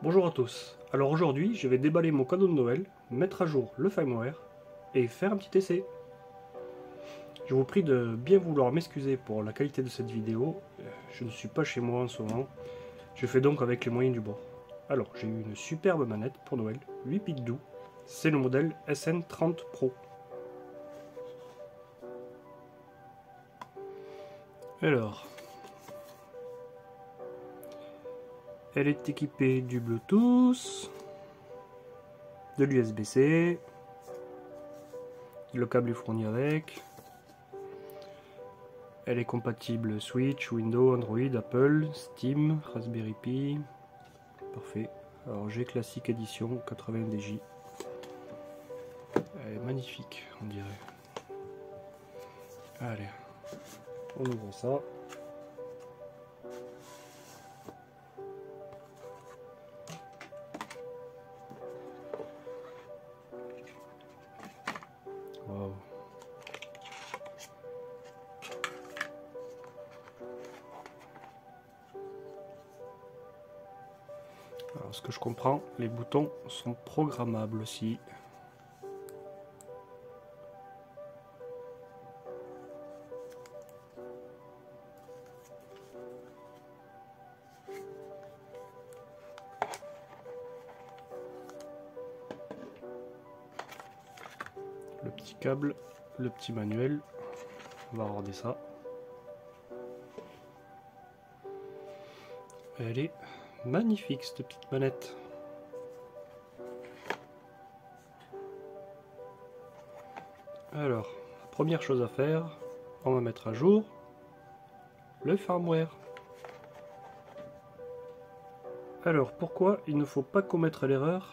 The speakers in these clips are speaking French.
Bonjour à tous, alors aujourd'hui je vais déballer mon cadeau de Noël, mettre à jour le firmware et faire un petit essai. Je vous prie de bien vouloir m'excuser pour la qualité de cette vidéo, je ne suis pas chez moi en ce moment, je fais donc avec les moyens du bord. Alors j'ai eu une superbe manette pour Noël, 8 pics doux, c'est le modèle SN30 Pro. Alors, elle est équipée du Bluetooth, de l'USB-C, le câble est fourni avec. Elle est compatible Switch, Windows, Android, Apple, Steam, Raspberry Pi. Parfait. Alors G Classic Edition 80 DJ. Elle est magnifique, on dirait. Allez, on ouvre ça. Wow. Alors ce que je comprends, les boutons sont programmables aussi. Le petit câble, le petit manuel, on va regarder ça. Elle est magnifique cette petite manette. Alors, la première chose à faire, on va mettre à jour le firmware. Alors, pourquoi il ne faut pas commettre l'erreur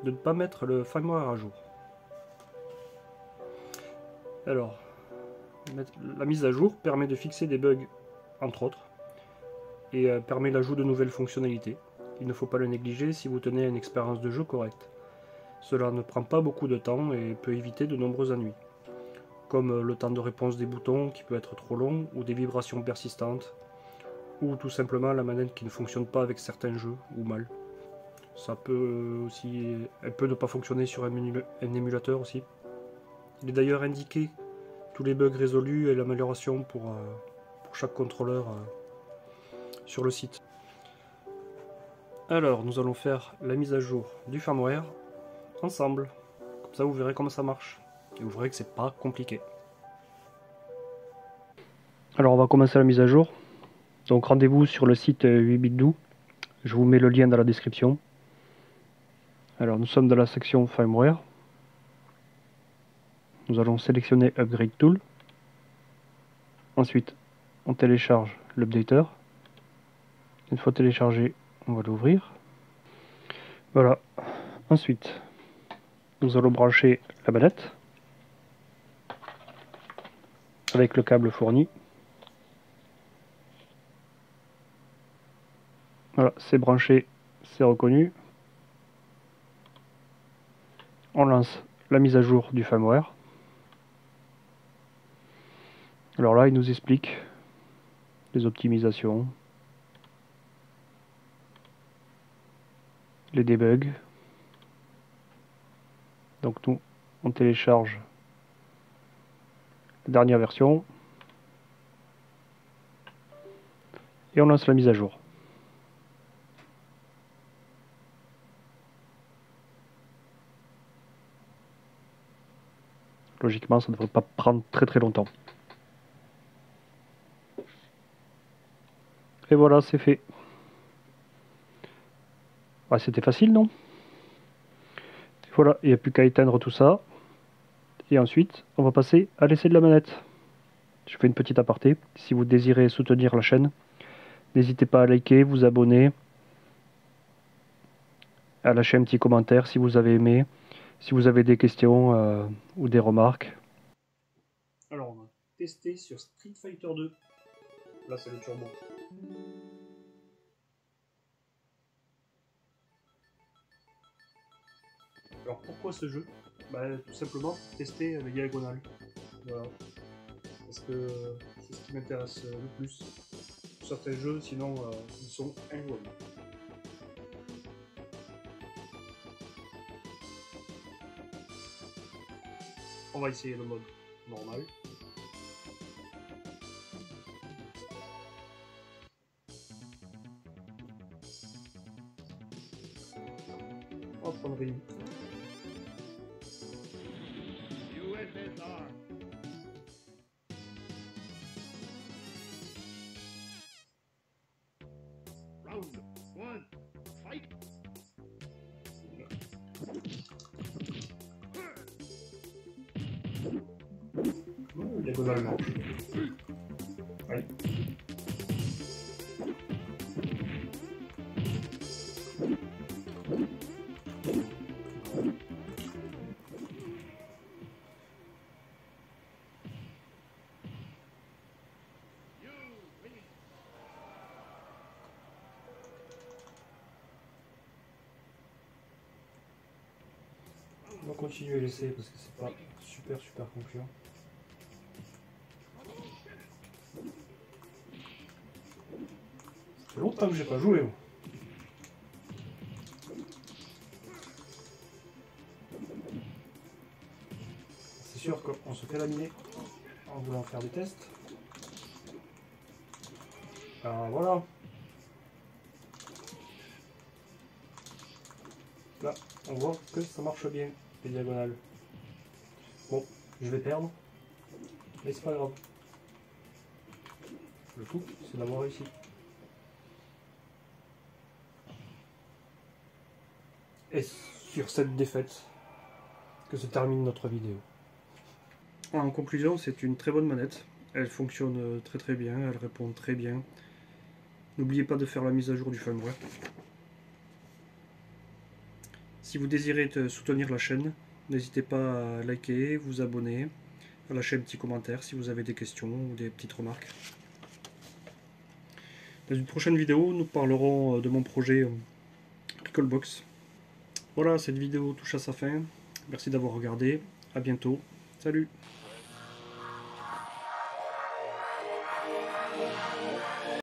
de ne pas mettre le firmware à jour? Alors, la mise à jour permet de fixer des bugs, entre autres, et permet l'ajout de nouvelles fonctionnalités. Il ne faut pas le négliger si vous tenez à une expérience de jeu correcte. Cela ne prend pas beaucoup de temps et peut éviter de nombreux ennuis, comme le temps de réponse des boutons qui peut être trop long, ou des vibrations persistantes, ou tout simplement la manette qui ne fonctionne pas avec certains jeux, ou mal. Ça peut aussi, elle peut ne pas fonctionner sur un émulateur aussi. Il est d'ailleurs indiqué tous les bugs résolus et l'amélioration pour chaque contrôleur sur le site. Alors nous allons faire la mise à jour du firmware ensemble. Comme ça vous verrez comment ça marche. Et vous verrez que c'est pas compliqué. Alors on va commencer la mise à jour. Donc rendez-vous sur le site 8bitdo. Je vous mets le lien dans la description. Alors nous sommes dans la section firmware. Nous allons sélectionner Upgrade Tool. Ensuite, on télécharge l'updater. Une fois téléchargé, on va l'ouvrir. Voilà. Ensuite, nous allons brancher la manette avec le câble fourni. Voilà, c'est branché, c'est reconnu. On lance la mise à jour du firmware. Alors là, il nous explique les optimisations, les debugs. Donc nous, on télécharge la dernière version et on lance la mise à jour. Logiquement, ça ne devrait pas prendre très longtemps. Et voilà, c'est fait. Ah, c'était facile, non? Et voilà, il n'y a plus qu'à éteindre tout ça. Et ensuite, on va passer à l'essai de la manette. Je fais une petite aparté. Si vous désirez soutenir la chaîne, n'hésitez pas à liker, vous abonner, à lâcher un petit commentaire si vous avez aimé, si vous avez des questions ou des remarques. Alors on va tester sur Street Fighter 2. Là c'est le turbo. Alors pourquoi ce jeu? Tout simplement pour tester le diagonal. Voilà. Parce que c'est ce qui m'intéresse le plus. Certains jeux sinon ils sont injouables. On va essayer le mode normal. Hop, on réunit. Round 1, fight! Diagonale marche. Allez. On va continuer à l'essayer parce que c'est pas super concluant. Ça fait longtemps que j'ai pas joué. Moi. C'est sûr qu'on se fait laminer en voulant faire des tests. Alors voilà. Là, on voit que ça marche bien, les diagonales. Bon, je vais perdre, mais c'est pas grave. Le tout, c'est d'avoir réussi. Et sur cette défaite que se termine notre vidéo. En conclusion, c'est une très bonne manette. Elle fonctionne très bien, elle répond très bien. N'oubliez pas de faire la mise à jour du firmware. Si vous désirez soutenir la chaîne, n'hésitez pas à liker, vous abonner, à lâcher un petit commentaire si vous avez des questions ou des petites remarques. Dans une prochaine vidéo, nous parlerons de mon projet Recalbox. Voilà, cette vidéo touche à sa fin. Merci d'avoir regardé. À bientôt. Salut!